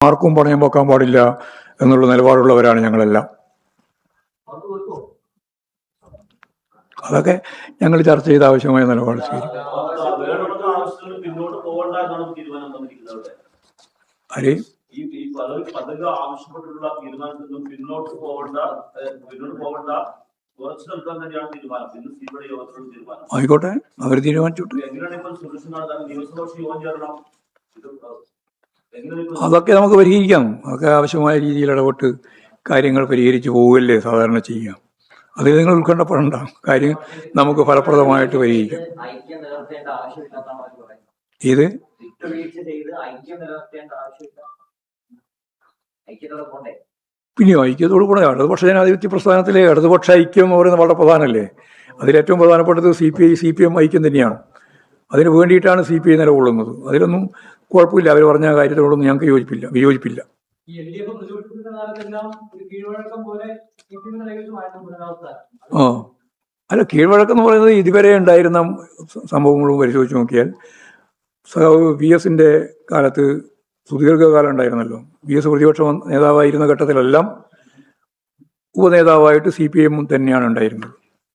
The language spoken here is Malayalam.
ആർക്കും പണയം വെക്കാൻ പാടില്ല എന്നുള്ള നിലപാടുള്ളവരാണ് ഞങ്ങളെല്ലാം. അതൊക്കെ ഞങ്ങൾ ചർച്ച ചെയ്ത് ആവശ്യമായ നിലപാട് സ്വീകരിക്കും. ആരെയും ആയിക്കോട്ടെ, അവർ തീരുമാനിച്ചോട്ടെ. അതൊക്കെ നമുക്ക് പരിഹരിക്കാം. അതൊക്കെ ആവശ്യമായ രീതിയിൽ ഇടപെട്ട് കാര്യങ്ങൾ പരിഹരിച്ച് പോവുകയല്ലേ സാധാരണ ചെയ്യാം. അതിൽ നിങ്ങൾ ഉത്കണ്ഠപ്പെടേണ്ട. കാര്യം നമുക്ക് ഫലപ്രദമായിട്ട് പരിഹരിക്കാം. ഇത് പിന്നെയോ ഐക്യത്തോടു കൂടെ ഇടതുപക്ഷ ജനാധിപത്യ പ്രസ്ഥാനത്തിലെ ഇടതുപക്ഷ ഐക്യം എന്ന് പറയുന്നത് വളരെ പ്രധാനമല്ലേ. അതിലേറ്റവും പ്രധാനപ്പെട്ടത് CPI-CPM ഐക്യം തന്നെയാണ്. അതിന് വേണ്ടിയിട്ടാണ് CPI നിലകൊള്ളുന്നത്. അതിലൊന്നും കുഴപ്പമില്ല. അവർ പറഞ്ഞ കാര്യത്തിനോടൊന്നും ഞങ്ങൾക്ക് വിയോജിപ്പില്ല. അല്ല, കീഴ്വഴക്കം എന്ന് പറയുന്നത് ഇതുവരെ ഉണ്ടായിരുന്ന സംഭവങ്ങളും പരിശോധിച്ച് നോക്കിയാൽ VS-ന്റെ കാലത്ത് സുദീർഘകാലം ഉണ്ടായിരുന്നല്ലോ. VS പ്രതിപക്ഷ നേതാവായിരുന്ന ഘട്ടത്തിലെല്ലാം ഉപനേതാവായിട്ട് CPM തന്നെയാണ് ഉണ്ടായിരുന്നത്.